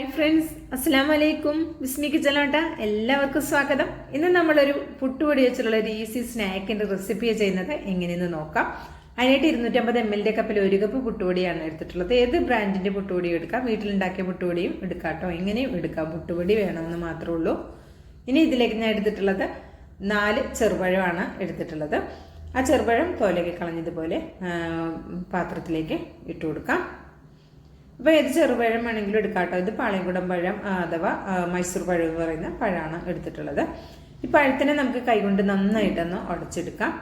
Hi friends, അസ്സലാമു അലൈക്കും. ബിസ്മി കിച്ചണിലോട്ട് എല്ലാവർക്കും സ്വാഗതം. ഇന്ന് നമ്മളൊരു പുട്ടുപൊടി വെച്ചുള്ള ഒരു ഈസി സ്നാക്കിൻ്റെ റെസിപ്പി ചെയ്യുന്നത് എങ്ങനെയെന്ന് നോക്കാം. അതിനായിട്ട് 250 ml കപ്പിൽ 1 കപ്പ് പുട്ടുപൊടിയാണ് എടുത്തിട്ടുള്ളത്. ഏത് ബ്രാൻഡിൻ്റെ പുട്ടുപൊടിയും എടുക്കാം, വീട്ടിലുണ്ടാക്കിയ പുട്ടുപൊടിയും എടുക്കാം കേട്ടോ. എങ്ങനെയും എടുക്കാം, പുട്ടുപൊടി വേണമെന്ന് മാത്രമേ ഉള്ളൂ. ഇനി ഇതിലേക്ക് ഞാൻ എടുത്തിട്ടുള്ളത് 4 ചെറുപഴമാണ് എടുത്തിട്ടുള്ളത്. ആ ചെറുപഴം തോലൊക്കെ കളഞ്ഞതുപോലെ പാത്രത്തിലേക്ക് ഇട്ട് കൊടുക്കാം. അപ്പോൾ ഏത് ചെറുപഴം വേണമെങ്കിലും എടുക്കാം കേട്ടോ. ഇത് പാളയംകുടം പഴം അഥവാ മൈസൂർ പഴം എന്ന് പറയുന്ന പഴമാണ് എടുത്തിട്ടുള്ളത്. ഈ പഴത്തിനെ നമുക്ക് കൈകൊണ്ട് നന്നായിട്ടൊന്ന് ഉടച്ചെടുക്കാം.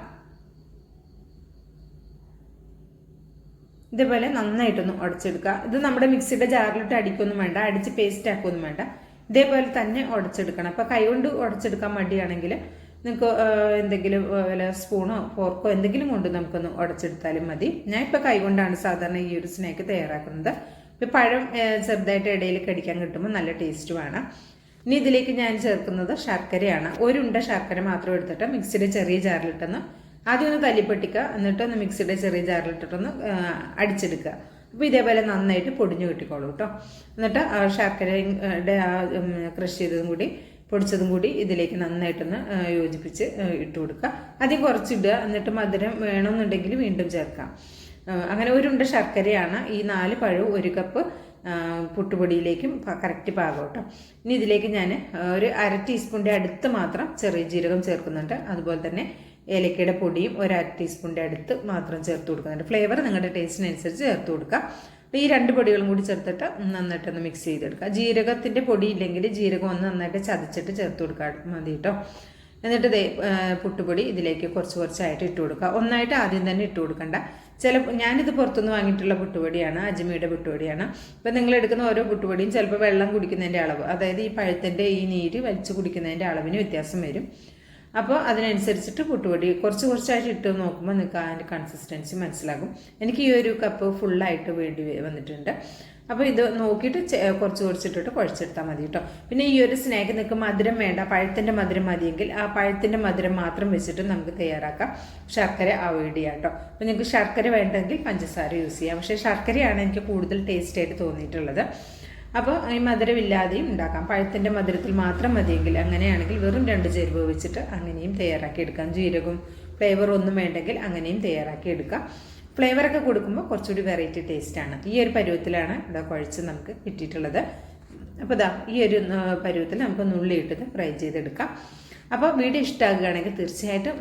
ഇതേപോലെ നന്നായിട്ടൊന്ന് ഉടച്ചെടുക്കുക. ഇത് നമ്മുടെ മിക്സിയുടെ ജാറിലിട്ട് അടിക്കൊന്നും വേണ്ട, അടിച്ച് പേസ്റ്റ് ആക്കൊന്നും വേണ്ട. ഇതേപോലെ തന്നെ ഉടച്ചെടുക്കണം. അപ്പോൾ കൈകൊണ്ട് ഉടച്ചെടുക്കാൻ മടിയാണെങ്കിൽ നിങ്ങൾക്ക് എന്തെങ്കിലും വല്ല സ്പൂണോ ഫോർക്കോ എന്തെങ്കിലും കൊണ്ട് നമുക്കൊന്ന് ഉടച്ചെടുത്താലും മതി. ഞാൻ ഇപ്പോൾ കൈകൊണ്ടാണ് സാധാരണ ഈ ഒരു സ്നാക്ക് തയ്യാറാക്കുന്നത്. ഇപ്പോൾ പഴം ചെറുതായിട്ട് ഇടയിൽ കടിക്കാൻ കിട്ടുമ്പോൾ നല്ല ടേസ്റ്റുമാണ്. ഇനി ഇതിലേക്ക് ഞാൻ ചേർക്കുന്നത് ശർക്കരയാണ്. 1 ഉണ്ട ശർക്കര മാത്രം എടുത്തിട്ട് മിക്സിയുടെ ചെറിയ ജാറിലിട്ടൊന്ന് ആദ്യം ഒന്ന് തല്ലിപ്പൊട്ടിക്കുക. എന്നിട്ടൊന്ന് മിക്സിയുടെ ചെറിയ ജാറിലിട്ടിട്ടൊന്ന് അടിച്ചെടുക്കുക. അപ്പോൾ ഇതേപോലെ നന്നായിട്ട് പൊടിഞ്ഞു കിട്ടിക്കോളൂ കേട്ടോ. എന്നിട്ട് ശർക്കരയുടെ ക്രഷ് ചെയ്തതും കൂടി പൊടിച്ചതും കൂടി ഇതിലേക്ക് നന്നായിട്ടൊന്ന് യോജിപ്പിച്ച് ഇട്ട് കൊടുക്കുക. ആദ്യം കുറച്ചിടുക, എന്നിട്ട് മധുരം വേണമെന്നുണ്ടെങ്കിൽ വീണ്ടും ചേർക്കാം. അങ്ങനെ 1 ഉണ്ട ശർക്കരയാണ് ഈ 4 പഴവും 1 കപ്പ് പുട്ടുപൊടിയിലേക്കും കറക്റ്റ് പാകം കേട്ടോ. ഇനി ഇതിലേക്ക് ഞാൻ ഒരു 1/2 ടീസ്പൂണിൻ്റെ അടുത്ത് മാത്രം ചെറിയ ജീരകം ചേർക്കുന്നുണ്ട്. അതുപോലെ തന്നെ ഏലക്കയുടെ പൊടിയും 1/2 ടീസ്പൂണിൻ്റെ അടുത്ത് മാത്രം ചേർത്ത് കൊടുക്കുന്നുണ്ട്. ഫ്ലേവർ നിങ്ങളുടെ ടേസ്റ്റിനനുസരിച്ച് ചേർത്ത് കൊടുക്കുക. ഈ 2 പൊടികളും കൂടി ചേർത്തിട്ട് നന്നായിട്ടൊന്ന് മിക്സ് ചെയ്തെടുക്കുക. ജീരകത്തിൻ്റെ പൊടി ഇല്ലെങ്കിൽ ജീരകം ഒന്ന് നന്നായിട്ട് ചതച്ചിട്ട് ചേർത്ത് കൊടുക്കുക മതി കേട്ടോ. എന്നിട്ട് പുട്ടുപൊടി ഇതിലേക്ക് കുറച്ചായിട്ട് ഇട്ട് കൊടുക്കുക. ഒന്നായിട്ട് ആദ്യം തന്നെ ഇട്ട് കൊടുക്കണ്ട. ഞാനിത് പുറത്തുനിന്ന് വാങ്ങിയിട്ടുള്ള പുട്ടുപൊടിയാണ്, അജ്മിയുടെ പുട്ടുപൊടിയാണ്. ഇപ്പം നിങ്ങൾ എടുക്കുന്ന ഓരോ പുട്ടുപൊടിയും ചിലപ്പോൾ വെള്ളം കുടിക്കുന്നതിൻ്റെ അളവ്, അതായത് ഈ പഴത്തിൻ്റെ ഈ നീര് വലിച്ചു കുടിക്കുന്നതിൻ്റെ അളവിന് വ്യത്യാസം വരും. അപ്പോൾ അതിനനുസരിച്ചിട്ട് പുട്ടുപൊടി കുറച്ചായിട്ട് ഇട്ട് നോക്കുമ്പോൾ നിങ്ങൾക്ക് അതിൻ്റെ കൺസിസ്റ്റൻസി മനസ്സിലാകും. എനിക്ക് ഈ 1 കപ്പ് ഫുള്ളായിട്ട് വേണ്ടി വന്നിട്ടുണ്ട്. അപ്പോൾ ഇത് നോക്കിയിട്ട് കുറച്ചിട്ടിട്ട് കുഴച്ചെടുത്താൽ മതി കേട്ടോ. പിന്നെ ഈ ഒരു സ്നാക്ക് നിങ്ങൾക്ക് മധുരം വേണ്ട, പഴത്തിൻ്റെ മധുരം മതിയെങ്കിൽ ആ പഴത്തിൻ്റെ മധുരം മാത്രം വെച്ചിട്ട് നമുക്ക് തയ്യാറാക്കാം. ശർക്കര അവോയ്ഡ് ചെയ്യാം കേട്ടോ. അപ്പോൾ നിങ്ങൾക്ക് ശർക്കര വേണ്ടെങ്കിൽ പഞ്ചസാര യൂസ് ചെയ്യാം. പക്ഷേ ശർക്കരയാണ് എനിക്ക് കൂടുതൽ ടേസ്റ്റായിട്ട് തോന്നിയിട്ടുള്ളത്. അപ്പോൾ ഈ മധുരമില്ലാതെയും ഉണ്ടാക്കാം. പഴത്തിൻ്റെ മധുരത്തിൽ മാത്രം മതിയെങ്കിൽ അങ്ങനെയാണെങ്കിൽ വെറും 2 ചേരുവ വെച്ചിട്ട് അങ്ങനെയും തയ്യാറാക്കി എടുക്കാം. ജീരകവും ഫ്ലേവർ ഒന്നും വേണ്ടെങ്കിൽ അങ്ങനെയും തയ്യാറാക്കി എടുക്കാം. ഫ്ലേവറൊക്കെ കൊടുക്കുമ്പോൾ കുറച്ചുകൂടി വെറൈറ്റി ടേസ്റ്റാണ്. ഈ ഒരു പരുവത്തിലാണ് ഇവിടെ കുഴച്ച് നമുക്ക് കിട്ടിയിട്ടുള്ളത്. അപ്പോൾ ഈ ഒരു പരുവത്തിൽ നമുക്ക് നുള്ളിയിട്ടത് ഫ്രൈ ചെയ്തെടുക്കാം. അപ്പോൾ വീഡിയോ ഇഷ്ടമാകുകയാണെങ്കിൽ തീർച്ചയായിട്ടും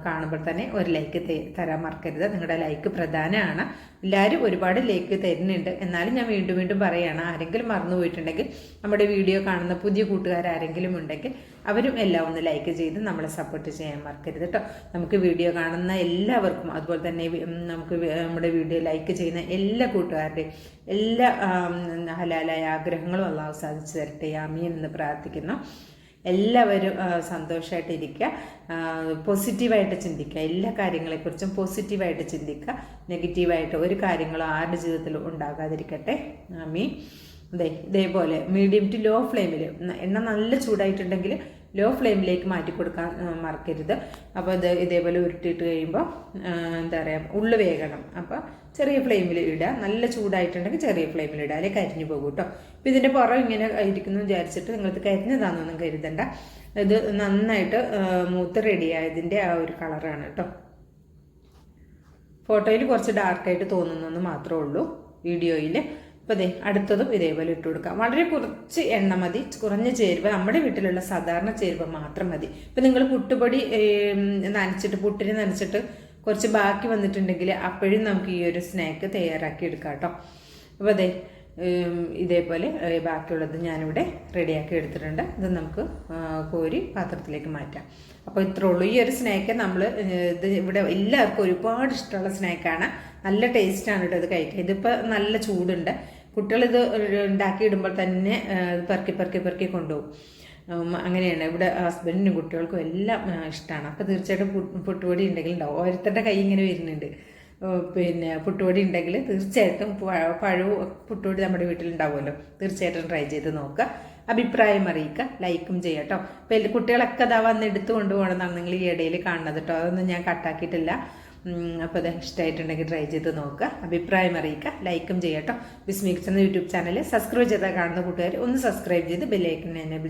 കാണുമ്പോൾ തന്നെ ഒരു ലൈക്ക് തരാൻ മറക്കരുത്. നിങ്ങളുടെ ലൈക്ക് പ്രധാനമാണ്. എല്ലാവരും ഒരുപാട് ലൈക്ക് തരുന്നുണ്ട്. എന്നാലും ഞാൻ വീണ്ടും പറയുകയാണ്, ആരെങ്കിലും മറന്നു പോയിട്ടുണ്ടെങ്കിൽ നമ്മുടെ വീഡിയോ കാണുന്ന പുതിയ കൂട്ടുകാരെങ്കിലും ഉണ്ടെങ്കിൽ അവരും എല്ലാം ഒന്ന് ലൈക്ക് ചെയ്ത് നമ്മളെ സപ്പോർട്ട് ചെയ്യാൻ മറക്കരുത് കേട്ടോ. നമുക്ക് വീഡിയോ കാണുന്ന എല്ലാവർക്കും, അതുപോലെ തന്നെ നമുക്ക് നമ്മുടെ വീഡിയോ ലൈക്ക് ചെയ്യുന്ന എല്ലാ കൂട്ടുകാരുടെയും എല്ലാ ഹലാലായ ആഗ്രഹങ്ങളും അള്ളാഹു സാധിച്ചു തരട്ടെ, ആമീൻ എന്ന് പ്രാർത്ഥിക്കുന്നു. എല്ലാവരും സന്തോഷമായിട്ടിരിക്കുക, പോസിറ്റീവായിട്ട് ചിന്തിക്കുക. എല്ലാ കാര്യങ്ങളെക്കുറിച്ചും പോസിറ്റീവായിട്ട് ചിന്തിക്കുക. നെഗറ്റീവായിട്ട് ഒരു കാര്യങ്ങളും ആരുടെ ജീവിതത്തിലും ഉണ്ടാകാതിരിക്കട്ടെ, ആമീൻ. ഇതേപോലെ മീഡിയം ടു ലോ ഫ്ലെയിമിൽ, എണ്ണ നല്ല ചൂടായിട്ടുണ്ടെങ്കിൽ ലോ ഫ്ലെയിമിലേക്ക് മാറ്റി കൊടുക്കാൻ മറക്കരുത്. അപ്പോൾ ഇതേപോലെ ഉരുട്ടിയിട്ട് കഴിയുമ്പോൾ എന്താ പറയുക, ഉള്ളു വേകണം. അപ്പോൾ ചെറിയ ഫ്ലെയിമിൽ ഇടുക. നല്ല ചൂടായിട്ടുണ്ടെങ്കിൽ ചെറിയ ഫ്ലെയിമിൽ ഇടുക, അല്ലെങ്കിൽ കരിഞ്ഞു പോകും കേട്ടോ. അപ്പോൾ ഇതിൻ്റെ പുറം ഇങ്ങനെ ഇരിക്കുന്നു വിചാരിച്ചിട്ട് നിങ്ങൾക്ക് കരിഞ്ഞതാണെന്നൊന്നും കരുതണ്ട. ഇത് നന്നായിട്ട് മൂത്ത് റെഡിയായതിൻ്റെ ആ ഒരു കളറാണ് കേട്ടോ. ഫോട്ടോയിൽ കുറച്ച് ഡാർക്കായിട്ട് തോന്നുന്നെന്ന് മാത്രമേ ഉള്ളൂ, വീഡിയോയിൽ. അപ്പോൾ അടുത്തതും ഇതേപോലെ ഇട്ട് കൊടുക്കാം. വളരെ കുറച്ച് എണ്ണ മതി, കുറഞ്ഞ ചേരുവ, നമ്മുടെ വീട്ടിലുള്ള സാധാരണ ചേരുവ മാത്രം മതി. ഇപ്പം നിങ്ങൾ പുട്ടുപൊടി പുട്ടിന് നനച്ചിട്ട് കുറച്ച് ബാക്കി വന്നിട്ടുണ്ടെങ്കിൽ അപ്പോഴും നമുക്ക് ഈ ഒരു സ്നാക്ക് തയ്യാറാക്കി എടുക്കാം കേട്ടോ. അപ്പോൾ ഇതേപോലെ ബാക്കിയുള്ളത് ഞാനിവിടെ റെഡിയാക്കി എടുത്തിട്ടുണ്ട്. ഇത് നമുക്ക് കോരി പാത്രത്തിലേക്ക് മാറ്റാം. അപ്പോൾ ഇത്രേ ഉള്ളൂ. ഈ ഒരു സ്നാക്ക് ഇത് ഇവിടെ എല്ലാവർക്കും ഒരുപാട് ഇഷ്ടമുള്ള സ്നാക്കാണ്. നല്ല ടേസ്റ്റാണ് കേട്ടോ ഇത് കഴിക്കുക. ഇതിപ്പോൾ നല്ല ചൂടുണ്ട്. കുട്ടികളിത് ഉണ്ടാക്കിയിടുമ്പോൾ തന്നെ പെറുക്കി കൊണ്ടുപോകും. അങ്ങനെയാണ് ഇവിടെ ഹസ്ബൻഡിനും കുട്ടികൾക്കും എല്ലാം ഇഷ്ടമാണ്. അപ്പോൾ തീർച്ചയായിട്ടും പുട്ടുപൊടി ഉണ്ടെങ്കിൽ ഉണ്ടാവും. ഓരോരുത്തരുടെ കൈ ഇങ്ങനെ വരുന്നുണ്ട്. പിന്നെ പുട്ടുപൊടി ഉണ്ടെങ്കിൽ തീർച്ചയായിട്ടും പഴവും പുട്ടുപൊടി നമ്മുടെ വീട്ടിലുണ്ടാവുമല്ലോ, തീർച്ചയായിട്ടും ട്രൈ ചെയ്ത് നോക്കുക. അഭിപ്രായം അറിയിക്കുക, ലൈക്കും ചെയ്യാം കേട്ടോ. അപ്പോൾ കുട്ടികളൊക്കെ വന്ന് എടുത്തു കൊണ്ടുപോകണമെന്നാണ് നിങ്ങൾ ഈ ഇടയിൽ കാണുന്നത് കേട്ടോ. അതൊന്നും ഞാൻ കട്ടാക്കിയിട്ടില്ല. അപ്പോൾ അത് ഇഷ്ടമായിട്ടുണ്ടെങ്കിൽ ട്രൈ ചെയ്ത് നോക്കുക, അഭിപ്രായം അറിയിക്കുക, ലൈക്കും ചെയ്യാം കേട്ടോ. ബിസ്മി കിച്ചൺ യൂട്യൂബ് ചാനൽ സബ്സ്ക്രൈബ് ചെയ്താൽ കാണുന്ന കൂട്ടുകാർ ഒന്ന് സബ്സ്ക്രൈബ് ചെയ്ത് ബെല്ലൈക്കൻ എനേബിൾ